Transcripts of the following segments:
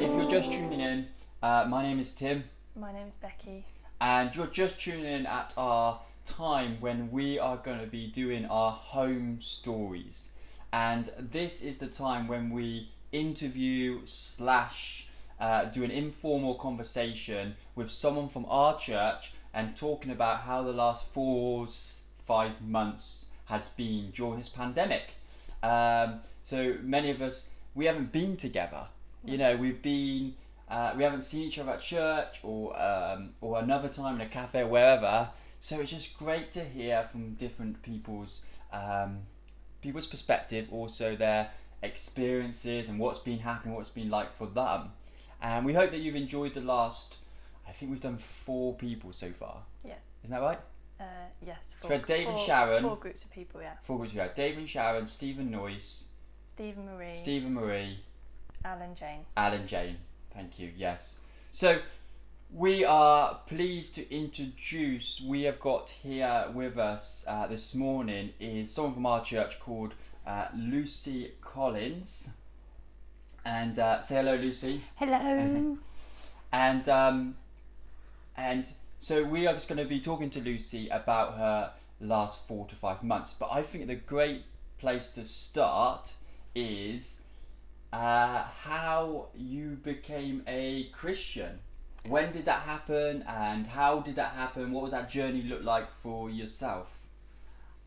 If you're just tuning in, my name is Tim, My name is Becky. and you're just tuning in at our time when we are going to be doing our home stories. And this is the time when we interview slash do an informal conversation with someone from our church and talking about how the last 4-5 months has been during this pandemic. So many of us, we haven't been together. You know, we've been, we haven't seen each other at church or another time in a cafe or wherever. So it's just great to hear from different people's perspective, also their experiences and what's been happening, what's been like for them. And we hope that you've enjoyed the last. I think we've done 4 people so far. Yeah. Isn't that right? Yes. So we had Dave and Sharon. 4 groups of people. Yeah. 4 groups. We had Dave and Sharon, Stephen Noyce, Stephen Marie, Alan Jane. Alan Jane. Thank you. Yes. So we are pleased to introduce. We have got here with us this morning is someone from our church called Lucy Collins. And say hello, Lucy. Hello. And so we are just going to be talking to Lucy about her last 4 to 5 months. But I think the great place to start is how you became a Christian. When did that happen, and how did that happen? What was that journey look like for yourself?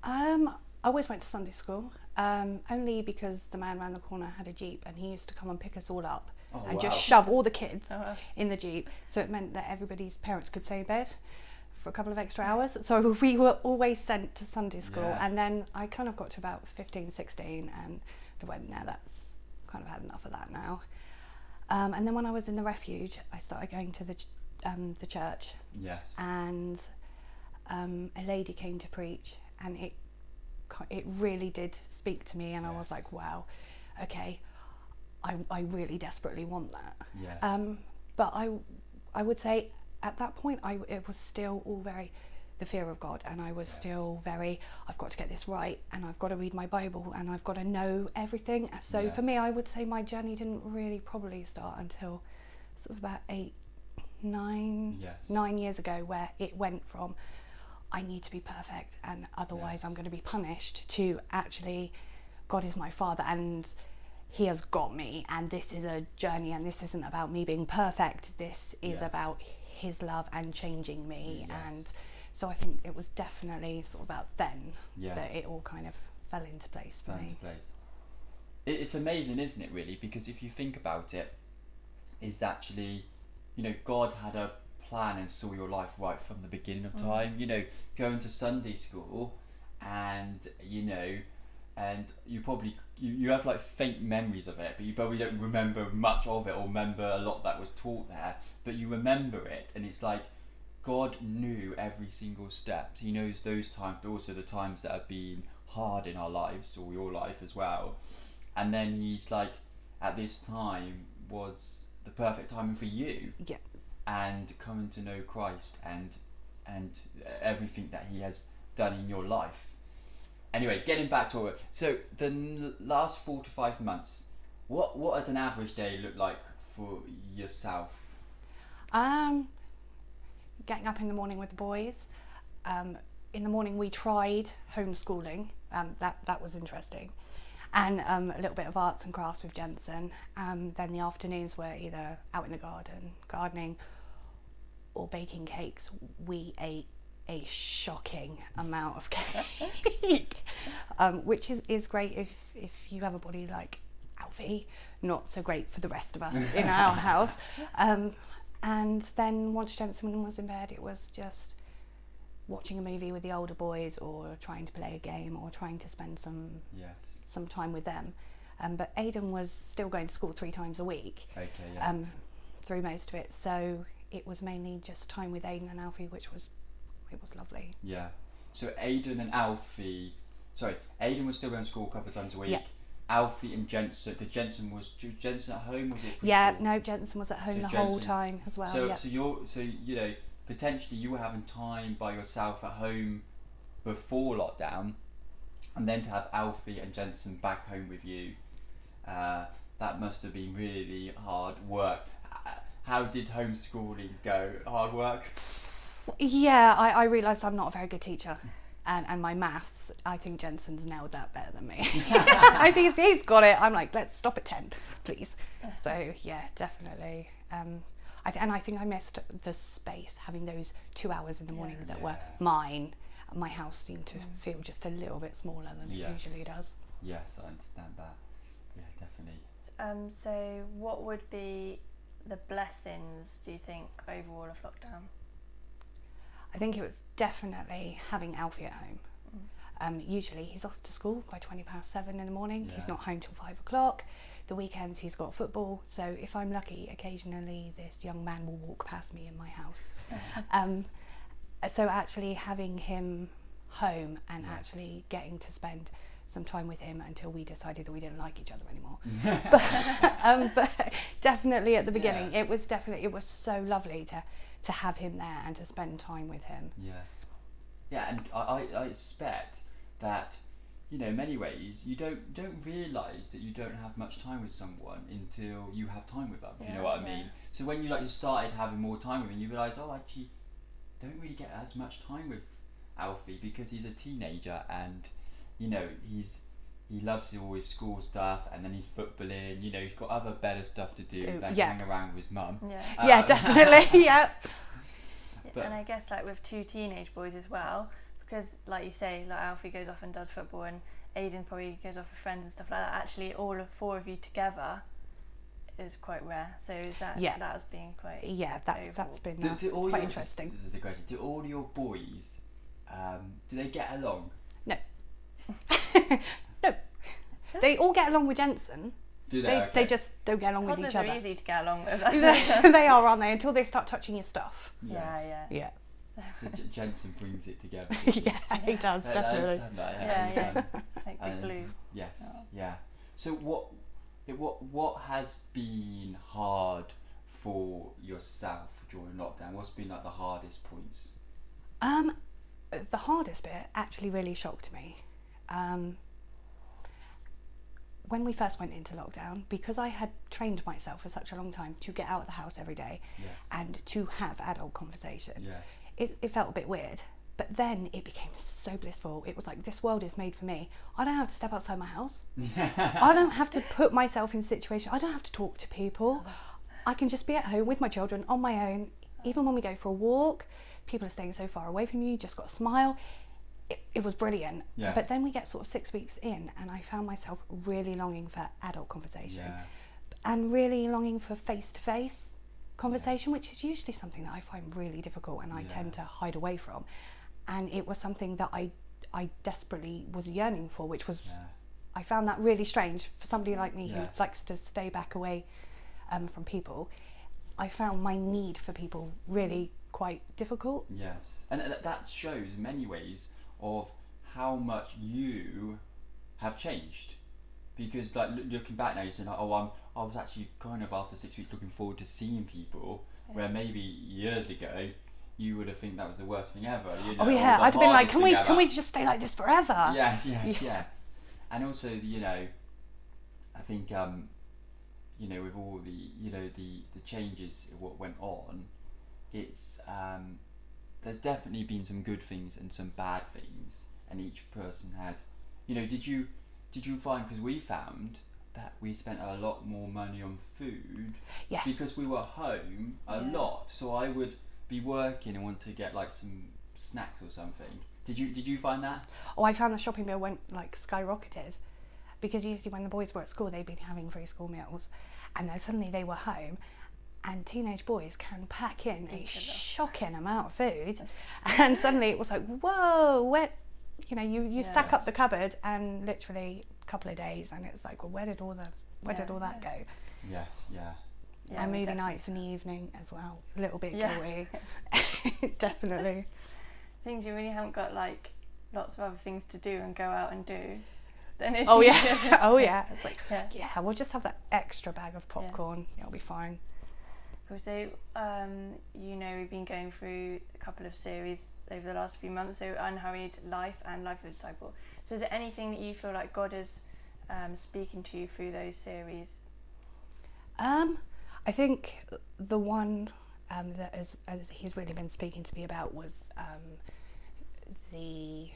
I always went to Sunday school, only because the man around the corner had a Jeep and he used to come and pick us all up and just shove all the kids in the Jeep. So it meant that everybody's parents could stay in bed for a couple of extra hours. So we were always sent to Sunday school. And then I kind of got to about 15, 16 and I went, no, that's kind of had enough of that now. And then when I was in the refuge, I started going to the church. Yes. And a lady came to preach, and it really did speak to me, and I was like, wow, okay, I really desperately want that. Yes. But I would say at that point it was still all very the fear of God, and I was still very, I've got to get this right, and I've got to read my Bible, and I've got to know everything. So for me, I would say my journey didn't really probably start until sort of about 9 years ago, where it went from I need to be perfect and otherwise I'm going to be punished, to actually God is my Father and He has got me, and this is a journey, and this isn't about me being perfect, this is about His love and changing me. And so I think it was definitely sort of about then that it all kind of fell into place for me. It's amazing, isn't it, really? Because if you think about it, is actually, you know, God had a plan and saw your life right from the beginning of time. You know, going to Sunday school, and you know, and you probably you have like faint memories of it, but you probably don't remember much of it or remember a lot that was taught there. But you remember it, and it's like God knew every single step. He knows those times, but also the times that have been hard in our lives, or your life as well. And then He's like, at this time was the perfect time for you. Yeah. And coming to know Christ and everything that He has done in your life. Anyway, getting back to it. So the last 4 to 5 months, what does an average day look like for yourself? Getting up in the morning with the boys. In the morning we tried homeschooling. That was interesting. And a little bit of arts and crafts with Jensen. Then the afternoons were either out in the garden, gardening, or baking cakes. We ate a shocking amount of cake, which is great if you have a body like Alfie, not so great for the rest of us in our house. And then once Jensen was in bed, it was just watching a movie with the older boys, or trying to play a game, or trying to spend some time with them. But Aidan was still going to school 3 times a week through most of it. So it was mainly just time with Aidan and Alfie, which was lovely. Yeah. So Aidan was still going to school a couple of times a week. Yeah. Alfie and Jensen, Jensen at home, was it? No, Jensen was at home whole time as well. So you know, potentially you were having time by yourself at home before lockdown, and then to have Alfie and Jensen back home with you, that must have been really hard work. How did homeschooling go? Hard work? Yeah, I realised I'm not a very good teacher. And my maths, I think Jensen's nailed that better than me. I think he's got it. I'm like, let's stop at 10, please. So yeah, definitely. I think I missed the space, having those 2 hours in the morning that were mine. My house seemed to feel just a little bit smaller than it usually does. Yes, I understand that. Yeah, definitely. So what would be the blessings, do you think, overall of lockdown? I think it was definitely having Alfie at home. Usually he's off to school by 7:20 in the morning. He's not home till 5 o'clock. The weekends he's got football. So if I'm lucky, occasionally this young man will walk past me in my house. So actually having him home and actually getting to spend some time with him until we decided that we didn't like each other anymore. But definitely at the beginning, it was so lovely to have him there and to spend time with him. Yes. Yeah, and I expect that, you know, in many ways you don't realise that you don't have much time with someone until you have time with them. You know what I mean? So when you started having more time with him, you realise, oh, actually, don't really get as much time with Alfie because he's a teenager and, you know, he loves all his school stuff and then he's footballing. You know, he's got other better stuff to do than hang around with his mum. Yeah, Definitely. Yeah. But, and I guess like with 2 teenage boys as well, because like you say, like Alfie goes off and does football and Aiden probably goes off with friends and stuff like that. Actually, all of 4 of you together is quite rare. So is that that has been quite that's been quite interesting. This is the question. Do all your boys do they get along? No. No. They all get along with Jensen. Do they? They just don't get along with each other. Toddlers are easy to get along with. They are, aren't they? Until they start touching your stuff. Yes. Yeah. So Jensen brings it together. Yeah, he does, definitely. Like the glue. Yes, yeah. So what has been hard for yourself during lockdown? What's been like the hardest points? The hardest bit actually really shocked me. When we first went into lockdown, because I had trained myself for such a long time to get out of the house every day and to have adult conversation, it felt a bit weird. But then it became so blissful. It was like, this world is made for me. I don't have to step outside my house. I don't have to put myself in situations. I don't have to talk to people. I can just be at home with my children on my own. Even when we go for a walk, people are staying so far away from you, you just got to smile. It was brilliant. Yes. But then we get sort of 6 weeks in and I found myself really longing for adult conversation and really longing for face-to-face conversation, which is usually something that I find really difficult and I tend to hide away from. And it was something that I desperately was yearning for, which was, I found that really strange for somebody like me who likes to stay back away from people. I found my need for people really quite difficult. Yes, and that shows in many ways of how much you have changed. Because like looking back now, you're saying like, I was actually kind of after 6 weeks looking forward to seeing people, where maybe years ago you would have think that was the worst thing ever. You know, I'd have been like, can we just stay like this forever? Yes. And also, you know, I think you know, with all the changes what went on, it's there's definitely been some good things and some bad things, and each person had, you know, did you find, because we found that we spent a lot more money on food because we were home a lot, so I would be working and want to get like some snacks or something. Did you find that? I found the shopping bill went like skyrocketed, because usually when the boys were at school they'd been having free school meals, and then suddenly they were home, and teenage boys can pack in a shocking amount of food, and suddenly it was like, whoa, where, you know, you stack up the cupboard and literally a couple of days and it's like, well, where did all that go? Yes, and movie nights in the evening as well, a little bit gooey. Definitely. Things you really haven't got like lots of other things to do and go out and do, then it's it's like we'll just have that extra bag of popcorn, it'll be fine. So you know, we've been going through a couple of series over the last few months, so Unhurried Life and Life of a Disciple. So is there anything that you feel like God is speaking to you through those series? I think the one that as he's really been speaking to me about was the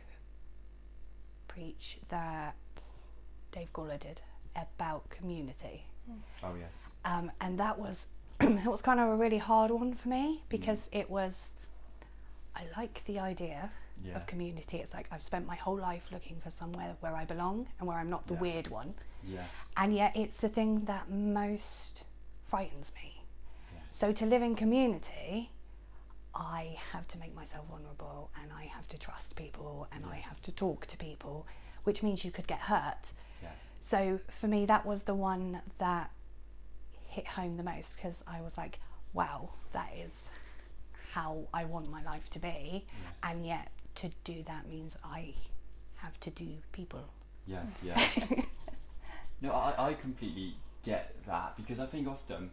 preach that Dave Gawler did about community. Oh yes. And that was it was kind of a really hard one for me because it was, I like the idea of community. It's like I've spent my whole life looking for somewhere where I belong and where I'm not the weird one. Yes. And yet it's the thing that most frightens me. Yes. So to live in community, I have to make myself vulnerable and I have to trust people and I have to talk to people, which means you could get hurt. Yes. So for me, that was the one that hit home the most because I was like, wow, that is how I want my life to be. Yes. And yet to do that means I have to do people. Yes, yeah. No, I completely get that because I think often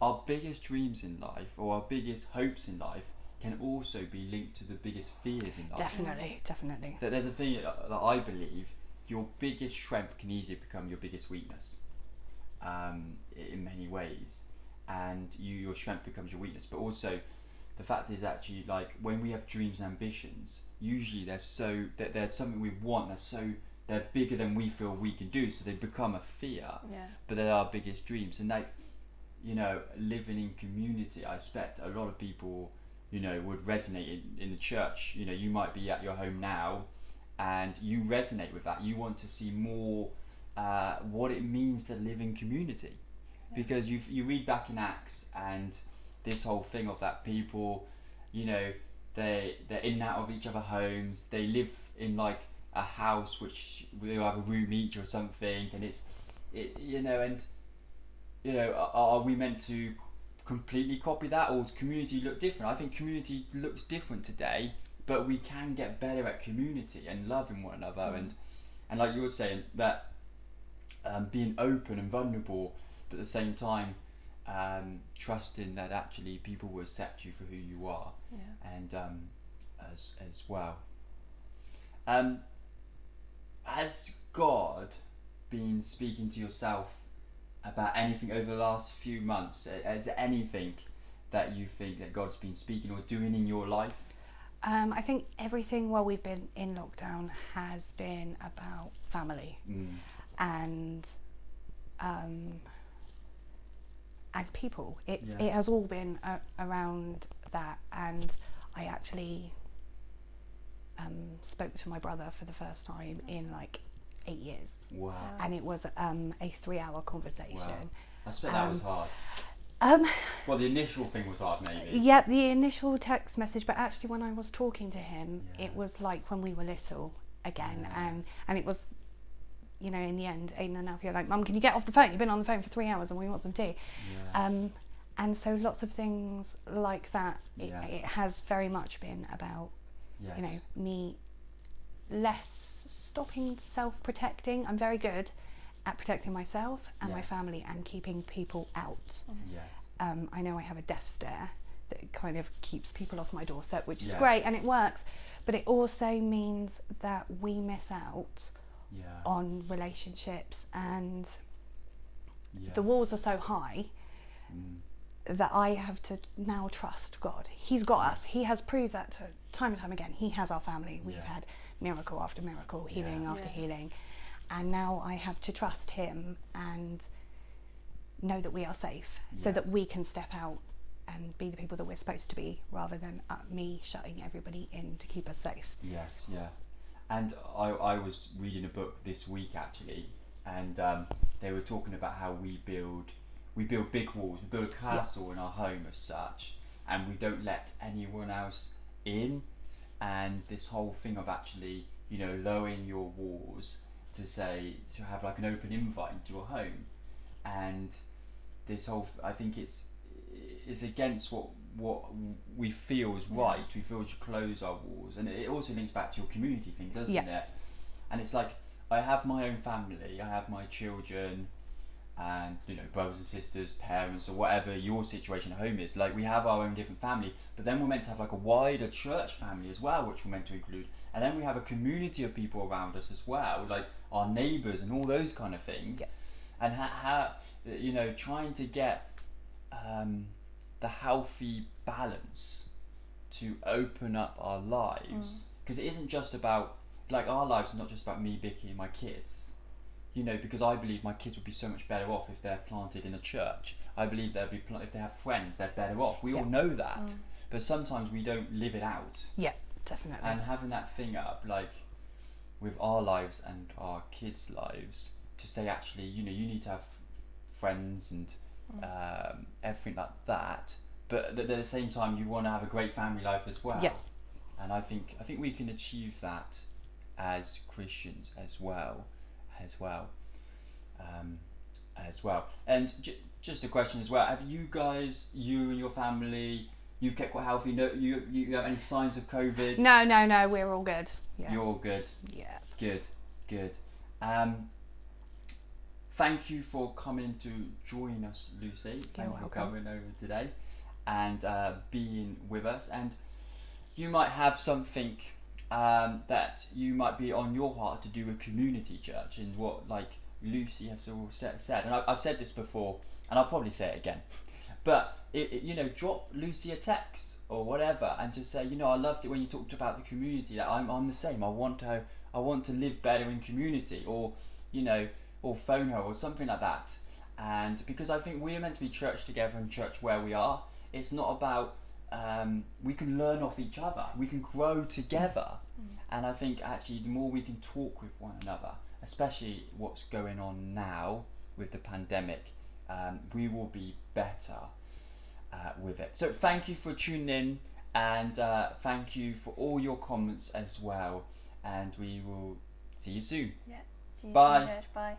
our biggest dreams in life or our biggest hopes in life can also be linked to the biggest fears in life. Definitely. There's a thing that I believe your biggest strength can easily become your biggest weakness in many ways, and your strength becomes your weakness. But also the fact is actually like when we have dreams and ambitions, usually they're something we want, they're bigger than we feel we can do, so they become a fear. But they're our biggest dreams. And like, you know, living in community, I expect a lot of people, you know, would resonate in the church. You know, you might be at your home now and you resonate with that. You want to see more what it means to live in community, because you read back in Acts and this whole thing of that people, you know, they're in and out of each other's homes, they live in like a house which will have a room each or something, and are we meant to completely copy that, or does community look different? I think community looks different today, but we can get better at community and loving one another, and like you were saying, that being open and vulnerable, but at the same time trusting that actually people will accept you for who you are, and as well. Has God been speaking to yourself about anything over the last few months? Is there anything that you think that God's been speaking or doing in your life? I think everything while we've been in lockdown has been about family and people. It has all been around that, and I actually spoke to my brother for the first time in like 8 years. Wow. And it was a 3-hour conversation. Wow. I expect that was hard. Well, the initial thing was hard, maybe. Yeah, the initial text message, but actually when I was talking to him, it was like when we were little again, and it was, you know, in the end, Aiden and Alfie are like, Mum, can you get off the phone? You've been on the phone for 3 hours and we want some tea. And so lots of things like that. It has very much been about, you know, me less stopping self-protecting. I'm very good at protecting myself and my family and keeping people out. I know I have a death stare that kind of keeps people off my doorstep, which is great and it works, but it also means that we miss out on relationships, and the walls are so high that I have to now trust God. He's got us. He has proved that time and time again. He has our family. We've had miracle after miracle, healing after healing, and now I have to trust him and know that we are safe, so that we can step out and be the people that we're supposed to be, rather than me shutting everybody in to keep us safe. Yes, yeah. And I was reading a book this week actually, and they were talking about how we build big walls, we build a castle in our home as such, and we don't let anyone else in. And this whole thing of actually, you know, lowering your walls to have like an open invite into your home, and this whole I think it's against what we feel is right. We feel we should close our walls, and it also links back to your community thing, doesn't it? And it's like, I have my own family, I have my children, and you know, brothers and sisters, parents, or whatever your situation at home is. Like, we have our own different family, but then we're meant to have like a wider church family as well, which we're meant to include, and then we have a community of people around us as well, like our neighbours and all those kind of things. and how you know, trying to get the healthy balance to open up our lives, because it isn't just about, like, our lives are not just about me, Vicky, and my kids. You know, because I believe my kids would be so much better off if they're planted in a church. I believe they'll be if they have friends, they're better off. We all know that, but sometimes we don't live it out. Yeah, definitely. And having that thing up, like, with our lives and our kids' lives, to say, actually, you know, you need to have friends and everything like that, but at the same time, you want to have a great family life as well. Yeah. And I think we can achieve that as Christians as well. And just a question as well, have you guys, you and your family, you've kept quite healthy? No, you have any signs of COVID? No, we're all good. Yeah. You're all good? Yeah. Good. Thank you for coming to join us, Lucy. Thank you for coming over today and being with us. And you might have something that you might be on your heart to do a community church, and what, like Lucy has all said, and I've said this before, and I'll probably say it again, but you know, drop Lucy a text or whatever, and just say, you know, I loved it when you talked about the community. That I'm the same. I want to live better in community, or, you know, or phone her or something like that. And because I think we're meant to be church together and church where we are. It's not about we can learn off each other, we can grow together. And I think actually the more we can talk with one another, especially what's going on now with the pandemic, we will be better with it. So thank you for tuning in, and thank you for all your comments as well, and we will see you soon. Yeah. See you Bye. soon, church. Bye.